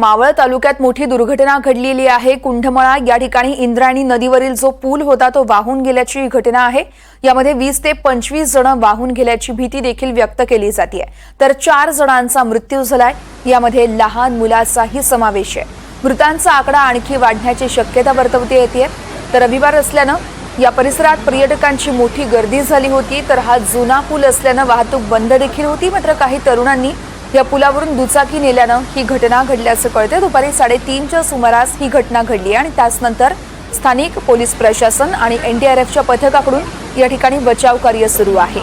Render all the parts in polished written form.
मावळ तालुक्यात मोठी दुर्घटना घडलेली आहे। कुंडमळा या ठिकाणी इंद्रायणी नदीवरील जो पूल होता तो वाहून गेल्याची घटना आहे। यामध्ये 20 ते 25 जण वाहून गेल्याची भीती देखील व्यक्त केली जाते। तर 4 जणांचा मृत्यू झालाय। यामध्ये लहान मुलाचाही समावेश आहे। मृतांचा आकडा आणखी वाढण्याची शक्यता वर्तवते येते। तर रविवार असल्याने या परिसरात पर्यटकांची मोठी गर्दी झाली होती। तर हा जुना पूल असल्याने वाहतूक बंद देखील होती। मात्र काही तरुणांनी या पुलावरून दुचाकी नेल्याने ही घटना घडल्याचं कळते। दुपारी 3:30च्या सुमारास ही घटना घडली आणि त्यानंतर स्थानिक पोलीस प्रशासन आणि एनडीआरएफच्या पथकाकडून या ठिकाणी बचाव कार्य सुरू आहे।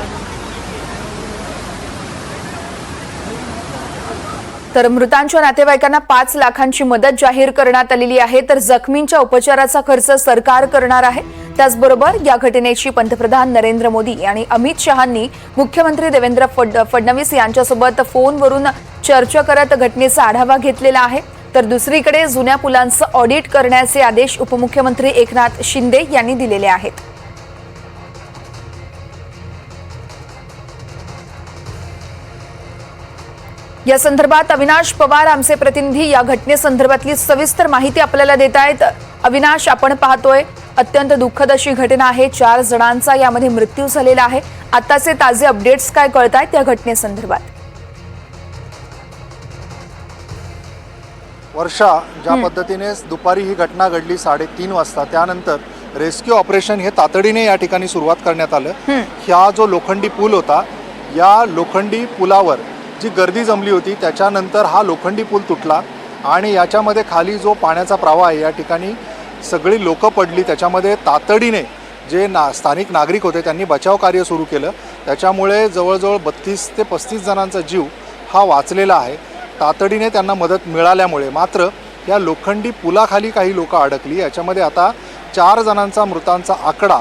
तर मृतांच्या नातेवाईकांना 5 लाखांची मदत जाहीर करण्यात आलेली आहे। तर जखमींच्या उपचाराचा खर्च सरकार करणार आहे। त्याचबरोबर या घटनेची पंतप्रधान नरेंद्र मोदी आणि अमित शहांनी मुख्यमंत्री देवेंद्र फडणवीस यांच्यासोबत फोनवरून चर्चा करत घटनेचा आढावा घेतलेला आहे। तर दुसरीकडे जुन्या पुलांचं ऑडिट करण्याचे आदेश उपमुख्यमंत्री एकनाथ शिंदे यांनी दिलेले आहेत। या संदर्भात अविनाश पवार आमचे प्रतिनिधी या घटनेसंदर्भातली सविस्तर माहिती आपल्याला देत आहेत। अविनाश, आपण पाहतोय अत्यंत दुःखद अशी घटना आहे। 4 जणांचा यामध्ये मृत्यू झालेला आहे। आताचे ताजे अपडेट्स काय कळतायत त्या घटनेसंदर्भात? वर्षा, ज्या पद्धतीने दुपारी ही घटना घडली 3:30 वाजता, त्यानंतर रेस्क्यू ऑपरेशन हे तातडीने या ठिकाणी सुरुवात करण्यात आलं। हा जो लोखंडी पूल होता, या लोखंडी पुलावर जी गर्दी जमली होती त्याच्यानंतर हा लोखंडी पूल तुटला आणि याच्यामध्ये खाली जो पाण्याचा प्रवाह आहे या ठिकाणी सगळी लोक पडली। त्याच्यामध्ये तातडीने जे स्थानिक नागरिक होते त्यांनी बचाव कार्य सुरू केलं। त्याच्यामुळे जवळजवळ 32 ते 35 जणांचा जीव हा वाचलेला आहे तातडीने त्यांना मदत मिळाल्यामुळे। मात्र या लोखंडी पुलाखाली काही लोक अडकली। याच्यामध्ये आता 4 जणांचा मृतांचा आकडा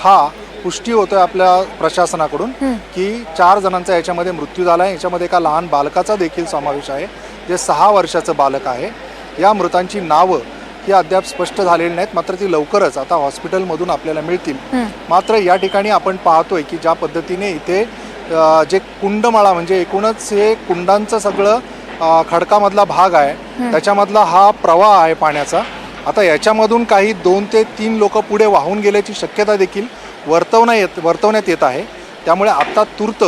हा पुष्टी होतोय आपल्या प्रशासनाकडून की 4 जणांचा याच्यामध्ये मृत्यू झाला आहे। याच्यामध्ये एका लहान बालकाचा देखील समावेश आहे, जे 6 वर्षाचं बालक आहे। या मृतांची नावं ही अद्याप स्पष्ट झालेली नाहीत, मात्र ती लवकरच आता हॉस्पिटलमधून आपल्याला मिळतील। मात्र या ठिकाणी आपण पाहतोय की ज्या पद्धतीने इथे जे कुंडमळा म्हणजे एकूणच हे कुंडांचं सगळं खडकामधला भाग आहे, त्याच्यामधला हा प्रवाह आहे पाण्याचा। आता याच्यामधून काही 2 ते 3 लोक पुढे वाहून गेल्याची शक्यता देखील वर्तवण्यात येत आहे। त्यामुळे आता तूर्त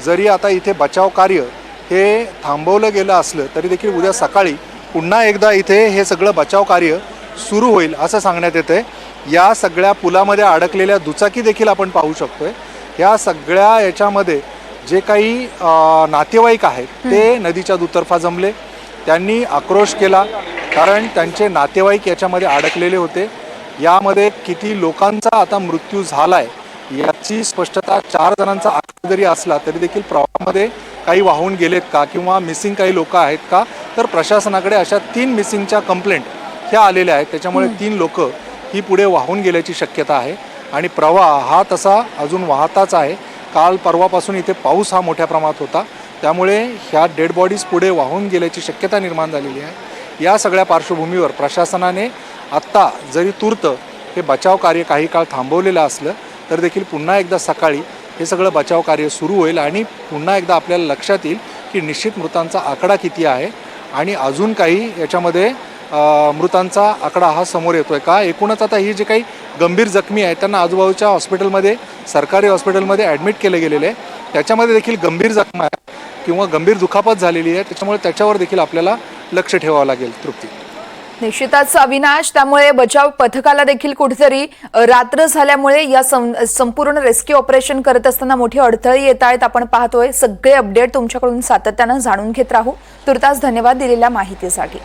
जरी आता इथे बचाव कार्य हे थांबवलं गेलं असलं तरी देखील उद्या सकाळी पुन्हा एकदा इथे हे सगळं बचाव कार्य सुरू होईल असं सांगण्यात येतंय। या सगळ्या पुलामध्ये अडकलेल्या दुचाकी देखील आपण पाहू शकतोय। या सगळ्या याच्यामध्ये जे काही नातेवाईक आहेत ते नदीच्या दुतर्फा जमले, त्यांनी आक्रोश केला कारण त्यांचे नातेवाईक याच्यामध्ये अडकलेले होते। यामध्ये किती लोकांचा आता मृत्यू झालाय याची स्पष्टता 4 जणांचा आकडा जरी असला तरी देखील प्रवाहामध्ये काही वाहून गेलेत का किंवा मिसिंग काही लोक आहेत का, तर प्रशासनाकडे अशा 3 मिसिंगच्या कंप्लेंट ह्या आलेल्या आहेत। त्याच्यामुळे 3 लोक ही पुढे वाहून गेल्याची शक्यता आहे आणि प्रवाह हा तसा अजून वाहताच आहे। काल परवापासून इथे पाऊस हा मोठ्या प्रमाणात होता, त्यामुळे ह्या डेड बॉडीज पुढे वाहून गेल्याची शक्यता निर्माण झालेली आहे। या सगळ्या पार्श्वभूमीवर प्रशासनाने आत्ता जरी तूर्त हे बचाव कार्य काही काळ थांबवलेलं असलं तर देखील पुन्हा एकदा सकाळी हे सगळं बचाव कार्य सुरू होईल आणि पुन्हा एकदा आपल्याला लक्षात येईल की निश्चित मृतांचा आकडा किती आहे आणि अजून काही याच्यामध्ये मृतांचा आकडा हा समोर येतोय का। एकूणच आता ही जे काही गंभीर जखमी आहेत त्यांना आजूबाजूच्या हॉस्पिटलमध्ये, सरकारी हॉस्पिटलमध्ये ॲडमिट केले गेलेले आहे। त्याच्यामध्ये देखील गंभीर जखमा आहे किंवा गंभीर दुखापत झालेली आहे, त्याच्यामुळे त्याच्यावर देखील आपल्याला लक्ष ठेवावं लागेल। तृप्ती, निश्चितच अविनाश, त्यामुळे बचाव पथकाला देखील कुठेतरी रात्र झाल्यामुळे या संपूर्ण रेस्क्यू ऑपरेशन करत असताना मोठे अडथळे येत आहेत। आपण पाहतोय सगळे अपडेट तुमच्याकडून सातत्याने जाणून घेत राहू। तुर्तास धन्यवाद दिलेल्या माहितीसाठी।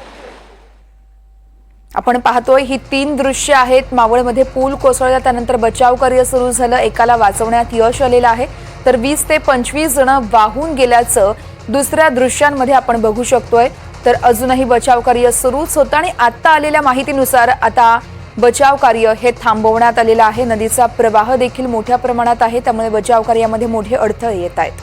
आपण पाहतोय ही 3 दृश्य आहेत। मावळमध्ये पूल कोसळला, त्यानंतर बचाव कार्य सुरू झालं, एकाला वाचवण्यात यश आलेलं आहे। तर 20 ते 25 जण वाहून गेल्याचं दुसऱ्या दृश्यांमध्ये आपण बघू शकतोय। तर अजूनही बचाव कार्य सुरूच होतं आणि आता आलेल्या माहितीनुसार आता बचाव कार्य हे थांबवण्यात आलेलं आहे। नदीचा प्रवाह देखील मोठ्या प्रमाणात आहे, त्यामुळे बचाव कार्यामध्ये मोठे अडथळे येत आहेत।